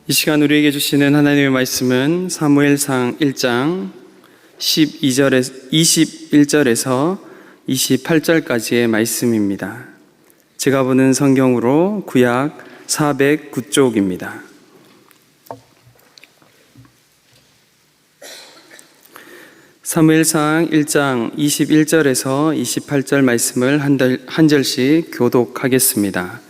이 시간 우리에게 주시는 하나님의 말씀은 사무엘상 1장 21절에서 28절까지의 말씀입니다. 제가 보는 성경으로 구약 409쪽입니다. 사무엘상 1장 21절에서 28절 말씀을 한 절씩 교독하겠습니다.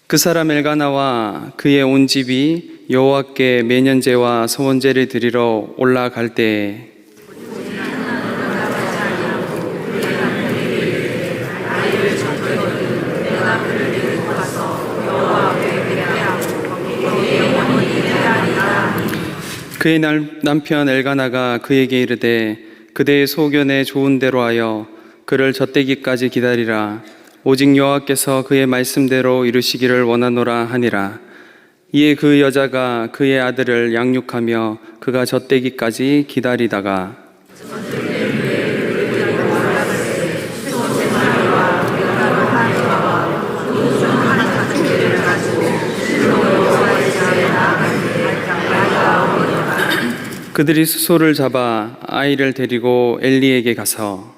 그 사람 엘가나와 그의 온 집이 여호와께 매년제와 소원제를 드리러 올라갈 때에 그의 남편 엘가나가 그에게 이르되 그대의 소견에 좋은 대로 하여 그를 젖대기까지 기다리라. 오직 여호와께서 그의 말씀대로 이루시기를 원하노라 하니라. 이에 그 여자가 그의 아들을 양육하며 그가 젖대기까지 기다리다가 그들이 수소를 잡아 아이를 데리고 엘리에게 가서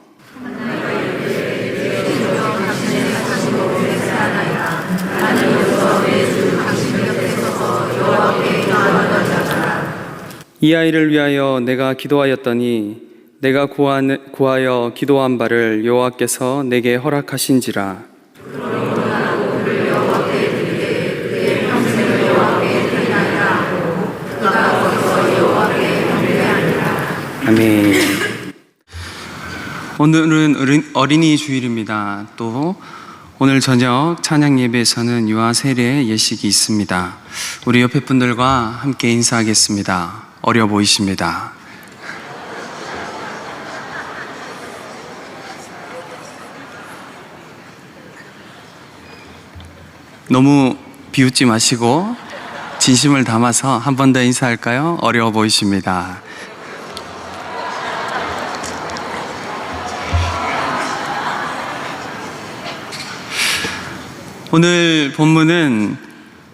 이 아이를 위하여 내가 기도하였더니 내가 구하여 기도한 바를 여호와께서 내게 허락하신지라. 아멘. 오늘은 어린이 주일입니다. 또 오늘 저녁 찬양 예배에서는 유아 세례 예식이 있습니다. 우리 옆에 분들과 함께 인사하겠습니다. 어려 보이십니다. 너무 비웃지 마시고 진심을 담아서 한 번 더 인사할까요? 어려워 보이십니다. 오늘 본문은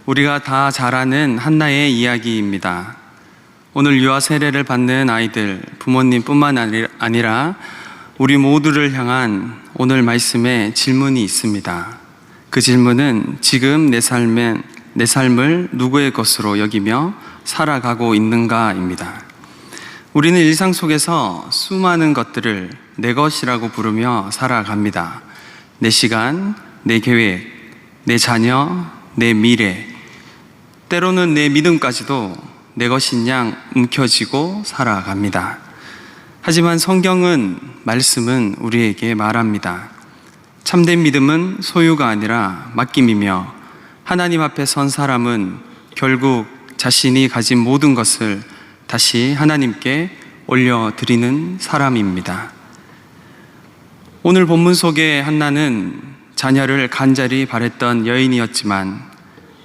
우리가 다 잘 아는 한나의 이야기입니다. 오늘 유아 세례를 받는 아이들, 부모님뿐만 아니라 우리 모두를 향한 오늘 말씀에 질문이 있습니다. 그 질문은 지금 내 삶을 누구의 것으로 여기며 살아가고 있는가입니다. 우리는 일상 속에서 수많은 것들을 내 것이라고 부르며 살아갑니다. 내 시간, 내 계획, 내 자녀, 내 미래, 때로는 내 믿음까지도 내 것인 양 움켜쥐고 살아갑니다. 하지만 성경은, 말씀은 우리에게 말합니다. 참된 믿음은 소유가 아니라 맡김이며 하나님 앞에 선 사람은 결국 자신이 가진 모든 것을 다시 하나님께 올려드리는 사람입니다. 오늘 본문 속의 한나는 자녀를 간절히 바랬던 여인이었지만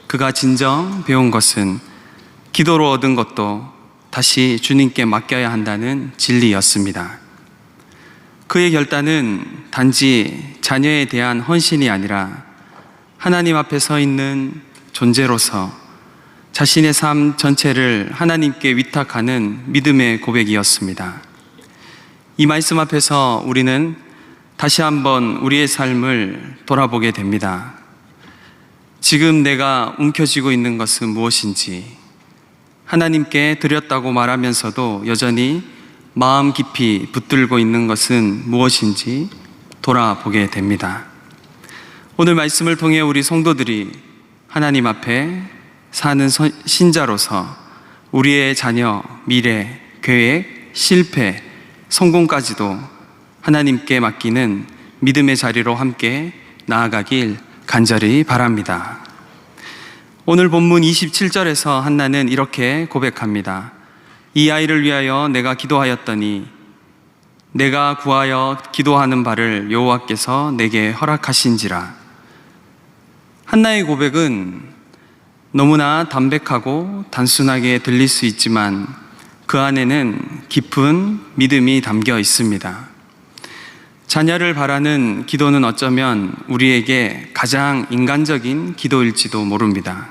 그가 진정 배운 것은 기도로 얻은 것도 다시 주님께 맡겨야 한다는 진리였습니다. 그의 결단은 단지 자녀에 대한 헌신이 아니라 하나님 앞에 서 있는 존재로서 자신의 삶 전체를 하나님께 위탁하는 믿음의 고백이었습니다. 이 말씀 앞에서 우리는 다시 한번 우리의 삶을 돌아보게 됩니다. 지금 내가 움켜쥐고 있는 것은 무엇인지, 하나님께 드렸다고 말하면서도 여전히 마음 깊이 붙들고 있는 것은 무엇인지 돌아보게 됩니다. 오늘 말씀을 통해 우리 성도들이 하나님 앞에 사는 신자로서 우리의 자녀, 미래, 계획, 실패, 성공까지도 하나님께 맡기는 믿음의 자리로 함께 나아가길 간절히 바랍니다. 오늘 본문 27절에서 한나는 이렇게 고백합니다. 이 아이를 위하여 내가 기도하였더니 내가 구하여 기도하는 바를 여호와께서 내게 허락하신지라. 한나의 고백은 너무나 담백하고 단순하게 들릴 수 있지만 그 안에는 깊은 믿음이 담겨 있습니다. 자녀를 바라는 기도는 어쩌면 우리에게 가장 인간적인 기도일지도 모릅니다.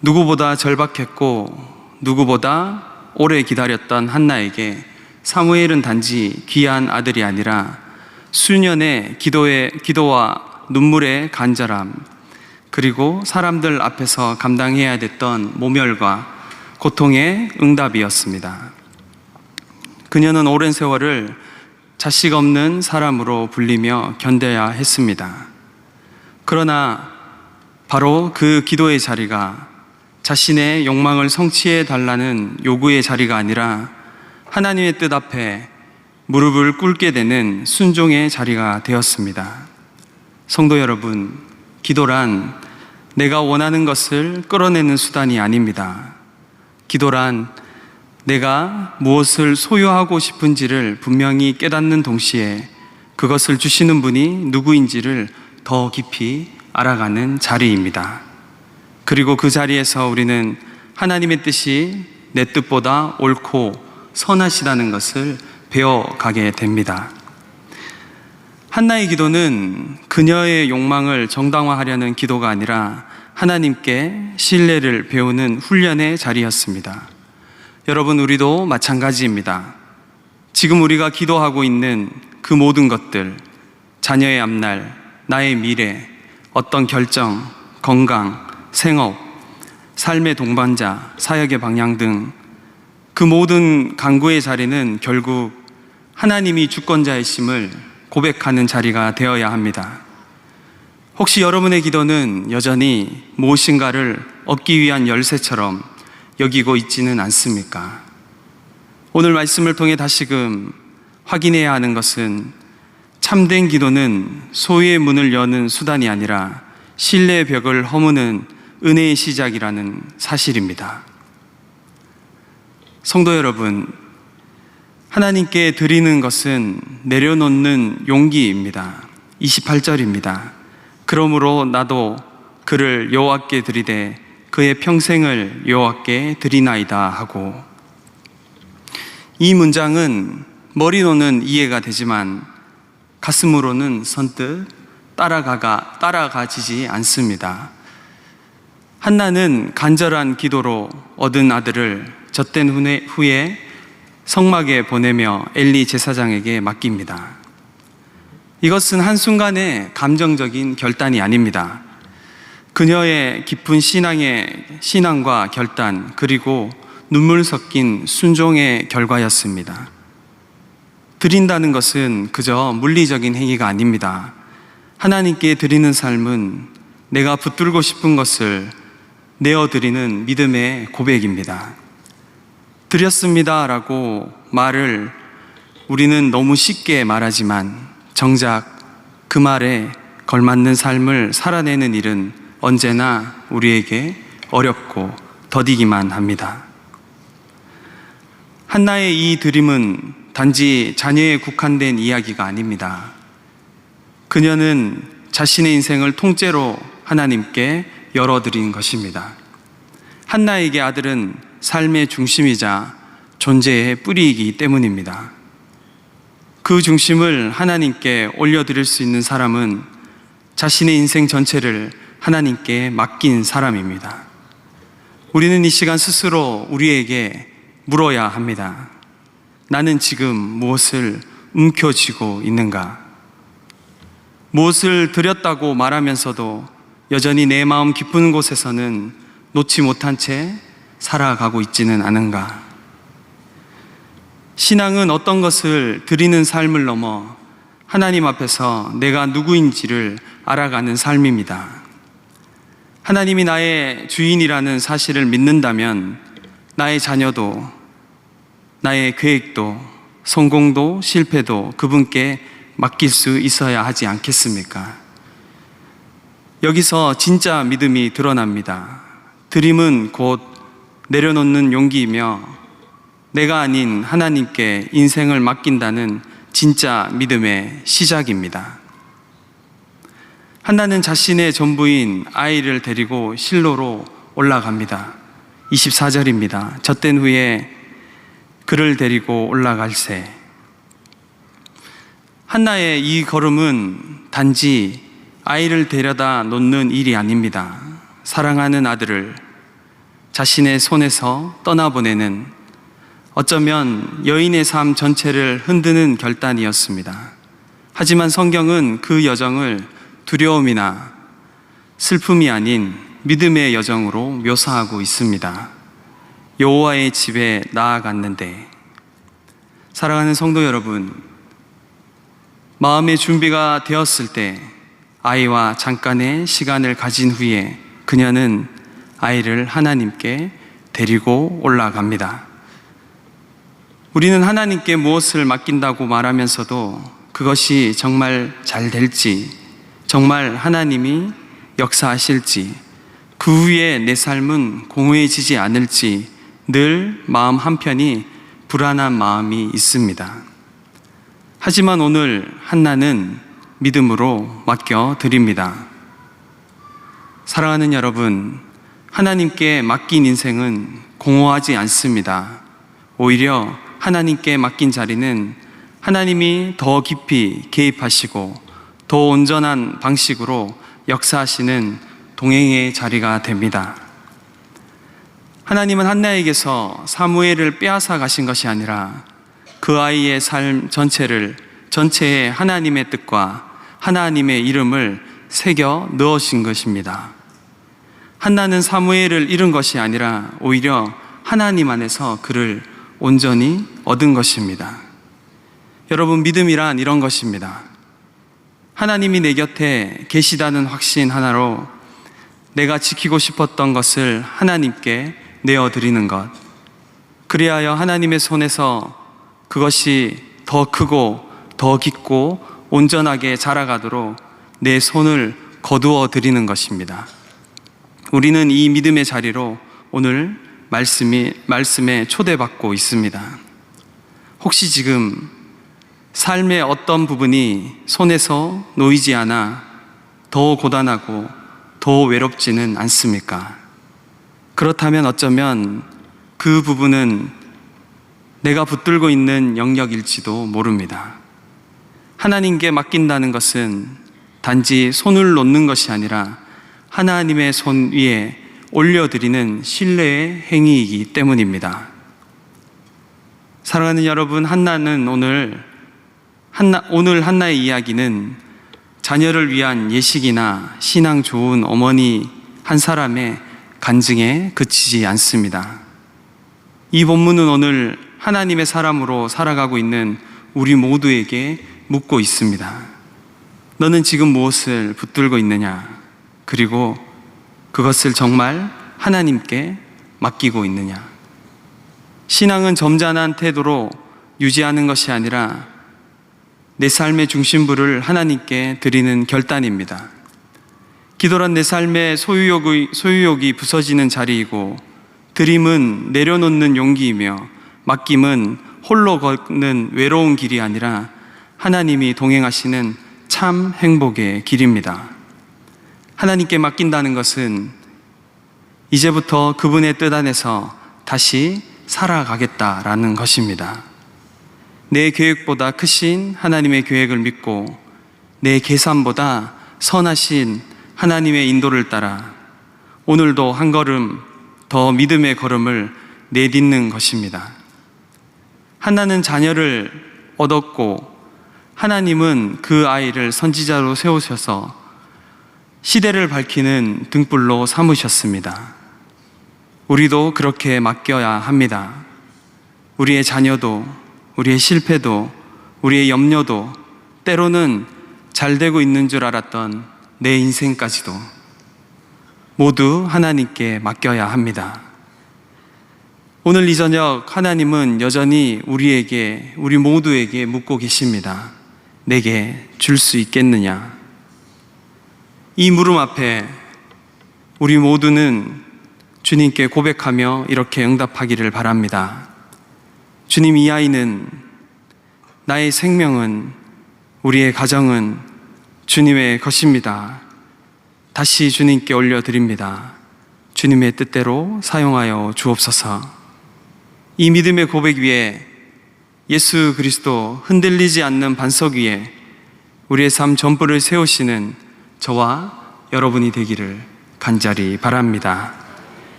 누구보다 절박했고 누구보다 오래 기다렸던 한나에게 사무엘은 단지 귀한 아들이 아니라 수년의 기도와 눈물의 간절함, 그리고 사람들 앞에서 감당해야 됐던 모멸과 고통의 응답이었습니다. 그녀는 오랜 세월을 자식 없는 사람으로 불리며 견뎌야 했습니다. 그러나 바로 그 기도의 자리가 자신의 욕망을 성취해 달라는 요구의 자리가 아니라 하나님의 뜻 앞에 무릎을 꿇게 되는 순종의 자리가 되었습니다. 성도 여러분, 기도란 내가 원하는 것을 끌어내는 수단이 아닙니다. 기도란 내가 무엇을 소유하고 싶은지를 분명히 깨닫는 동시에 그것을 주시는 분이 누구인지를 더 깊이 알아가는 자리입니다. 그리고 그 자리에서 우리는 하나님의 뜻이 내 뜻보다 옳고 선하시다는 것을 배워가게 됩니다. 한나의 기도는 그녀의 욕망을 정당화하려는 기도가 아니라 하나님께 신뢰를 배우는 훈련의 자리였습니다. 여러분, 우리도 마찬가지입니다. 지금 우리가 기도하고 있는 그 모든 것들, 자녀의 앞날, 나의 미래, 어떤 결정, 건강, 생업, 삶의 동반자, 사역의 방향 등 그 모든 간구의 자리는 결국 하나님이 주권자이심을 고백하는 자리가 되어야 합니다. 혹시 여러분의 기도는 여전히 무엇인가를 얻기 위한 열쇠처럼 여기고 있지는 않습니까? 오늘 말씀을 통해 다시금 확인해야 하는 것은 참된 기도는 소유의 문을 여는 수단이 아니라 신뢰의 벽을 허무는 은혜의 시작이라는 사실입니다. 성도 여러분, 하나님께 드리는 것은 내려놓는 용기입니다. 28절입니다. 그러므로 나도 그를 여호와께 드리되 그의 평생을 여호와께 드리나이다 하고, 이 문장은 머리로는 이해가 되지만 가슴으로는 선뜻 따라가지지 않습니다. 한나는 간절한 기도로 얻은 아들을 젖된 후에 성막에 보내며 엘리 제사장에게 맡깁니다. 이것은 한순간의 감정적인 결단이 아닙니다. 그녀의 깊은 신앙과 결단, 그리고 눈물 섞인 순종의 결과였습니다. 드린다는 것은 그저 물리적인 행위가 아닙니다. 하나님께 드리는 삶은 내가 붙들고 싶은 것을 내어드리는 믿음의 고백입니다. 드렸습니다 라고 말을 우리는 너무 쉽게 말하지만 정작 그 말에 걸맞는 삶을 살아내는 일은 언제나 우리에게 어렵고 더디기만 합니다. 한나의 이 드림은 단지 자녀에 국한된 이야기가 아닙니다. 그녀는 자신의 인생을 통째로 하나님께 열어드린 것입니다. 한나에게 아들은 삶의 중심이자 존재의 뿌리이기 때문입니다. 그 중심을 하나님께 올려드릴 수 있는 사람은 자신의 인생 전체를 하나님께 맡긴 사람입니다. 우리는 이 시간 스스로 우리에게 물어야 합니다. 나는 지금 무엇을 움켜쥐고 있는가? 무엇을 드렸다고 말하면서도 여전히 내 마음 깊은 곳에서는 놓지 못한 채 살아가고 있지는 않은가? 신앙은 어떤 것을 드리는 삶을 넘어 하나님 앞에서 내가 누구인지를 알아가는 삶입니다. 하나님이 나의 주인이라는 사실을 믿는다면 나의 자녀도, 나의 계획도, 성공도 실패도 그분께 맡길 수 있어야 하지 않겠습니까? 여기서 진짜 믿음이 드러납니다. 드림은 곧 내려놓는 용기이며 내가 아닌 하나님께 인생을 맡긴다는 진짜 믿음의 시작입니다. 한나는 자신의 전부인 아이를 데리고 실로로 올라갑니다. 24절입니다. 젖된 후에 그를 데리고 올라갈새. 한나의 이 걸음은 단지 아이를 데려다 놓는 일이 아닙니다. 사랑하는 아들을 자신의 손에서 떠나보내는, 어쩌면 여인의 삶 전체를 흔드는 결단이었습니다. 하지만 성경은 그 여정을 두려움이나 슬픔이 아닌 믿음의 여정으로 묘사하고 있습니다. 여호와의 집에 나아갔는데, 사랑하는 성도 여러분, 마음의 준비가 되었을 때 아이와 잠깐의 시간을 가진 후에 그녀는 아이를 하나님께 데리고 올라갑니다. 우리는 하나님께 무엇을 맡긴다고 말하면서도 그것이 정말 잘 될지, 정말 하나님이 역사하실지, 그 후에 내 삶은 공허해지지 않을지 늘 마음 한편이 불안한 마음이 있습니다. 하지만 오늘 한나는 믿음으로 맡겨드립니다. 사랑하는 여러분, 하나님께 맡긴 인생은 공허하지 않습니다. 오히려 하나님께 맡긴 자리는 하나님이 더 깊이 개입하시고 더 온전한 방식으로 역사하시는 동행의 자리가 됩니다. 하나님은 한나에게서 사무엘을 빼앗아 가신 것이 아니라 그 아이의 삶 전체에 하나님의 뜻과 하나님의 이름을 새겨 넣으신 것입니다. 한나는 사무엘을 잃은 것이 아니라 오히려 하나님 안에서 그를 온전히 얻은 것입니다. 여러분, 믿음이란 이런 것입니다. 하나님이 내 곁에 계시다는 확신 하나로 내가 지키고 싶었던 것을 하나님께 내어드리는 것, 그리하여 하나님의 손에서 그것이 더 크고 더 깊고 온전하게 자라가도록 내 손을 거두어 드리는 것입니다. 우리는 이 믿음의 자리로 오늘 말씀에 초대받고 있습니다. 혹시 지금 삶의 어떤 부분이 손에서 놓이지 않아 더 고단하고 더 외롭지는 않습니까? 그렇다면 어쩌면 그 부분은 내가 붙들고 있는 영역일지도 모릅니다. 하나님께 맡긴다는 것은 단지 손을 놓는 것이 아니라 하나님의 손 위에 올려드리는 신뢰의 행위이기 때문입니다. 사랑하는 여러분, 오늘 한나의 이야기는 자녀를 위한 예식이나 신앙 좋은 어머니 한 사람의 간증에 그치지 않습니다. 이 본문은 오늘 하나님의 사람으로 살아가고 있는 우리 모두에게 묻고 있습니다. 너는 지금 무엇을 붙들고 있느냐? 그리고 그것을 정말 하나님께 맡기고 있느냐? 신앙은 점잖은 태도로 유지하는 것이 아니라 내 삶의 중심부를 하나님께 드리는 결단입니다. 기도란 내 삶의 소유욕이 부서지는 자리이고, 드림은 내려놓는 용기이며, 맡김은 홀로 걷는 외로운 길이 아니라 하나님이 동행하시는 참 행복의 길입니다. 하나님께 맡긴다는 것은 이제부터 그분의 뜻 안에서 다시 살아가겠다라는 것입니다. 내 계획보다 크신 하나님의 계획을 믿고 내 계산보다 선하신 하나님의 인도를 따라 오늘도 한 걸음 더 믿음의 걸음을 내딛는 것입니다. 한나는 자녀를 얻었고 하나님은 그 아이를 선지자로 세우셔서 시대를 밝히는 등불로 삼으셨습니다. 우리도 그렇게 맡겨야 합니다. 우리의 자녀도, 우리의 실패도, 우리의 염려도, 때로는 잘 되고 있는 줄 알았던 내 인생까지도 모두 하나님께 맡겨야 합니다. 오늘 이 저녁 하나님은 여전히 우리 모두에게 묻고 계십니다. 내게 줄 수 있겠느냐? 이 물음 앞에 우리 모두는 주님께 고백하며 이렇게 응답하기를 바랍니다. 주님, 이 아이는, 나의 생명은, 우리의 가정은 주님의 것입니다. 다시 주님께 올려드립니다. 주님의 뜻대로 사용하여 주옵소서. 이 믿음의 고백 위에 예수 그리스도 흔들리지 않는 반석 위에 우리의 삶 전부를 세우시는 저와 여러분이 되기를 간절히 바랍니다.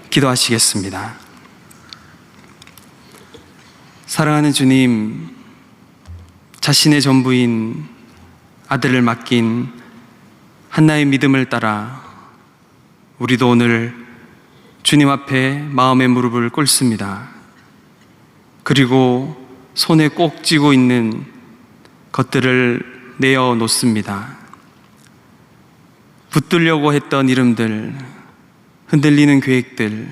기도하시겠습니다. 사랑하는 주님, 자신의 전부인 아들을 맡긴 한나의 믿음을 따라 우리도 오늘 주님 앞에 마음의 무릎을 꿇습니다. 그리고 손에 꼭 쥐고 있는 것들을 내어놓습니다. 붙들려고 했던 이름들, 흔들리는 계획들,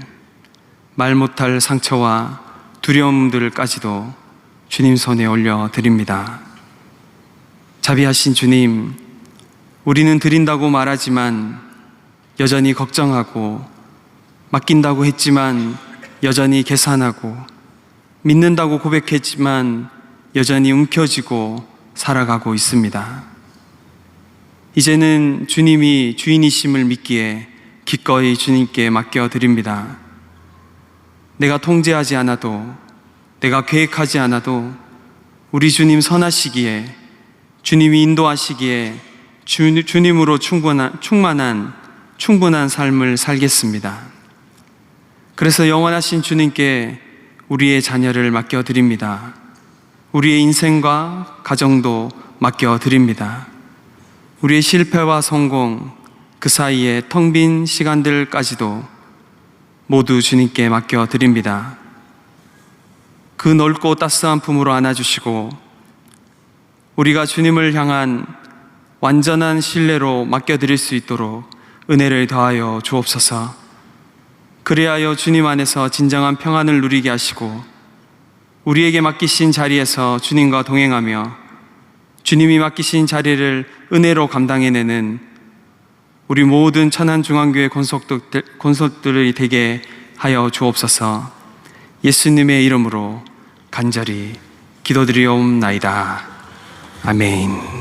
말 못할 상처와 두려움들까지도 주님 손에 올려드립니다. 자비하신 주님, 우리는 드린다고 말하지만 여전히 걱정하고, 맡긴다고 했지만 여전히 계산하고, 믿는다고 고백했지만 여전히 움켜쥐고 살아가고 있습니다. 이제는 주님이 주인이심을 믿기에 기꺼이 주님께 맡겨드립니다. 내가 통제하지 않아도, 내가 계획하지 않아도 우리 주님 선하시기에, 주님이 인도하시기에 주님으로 충분한 삶을 살겠습니다. 그래서 영원하신 주님께 우리의 자녀를 맡겨드립니다. 우리의 인생과 가정도 맡겨드립니다. 우리의 실패와 성공, 그 사이에 텅 빈 시간들까지도 모두 주님께 맡겨드립니다. 그 넓고 따스한 품으로 안아주시고 우리가 주님을 향한 완전한 신뢰로 맡겨드릴 수 있도록 은혜를 더하여 주옵소서. 그리하여 주님 안에서 진정한 평안을 누리게 하시고 우리에게 맡기신 자리에서 주님과 동행하며 주님이 맡기신 자리를 은혜로 감당해내는 우리 모든 천안중앙교회 권속들이 되게 하여 주옵소서. 예수님의 이름으로 간절히 기도드리옵나이다. 아멘.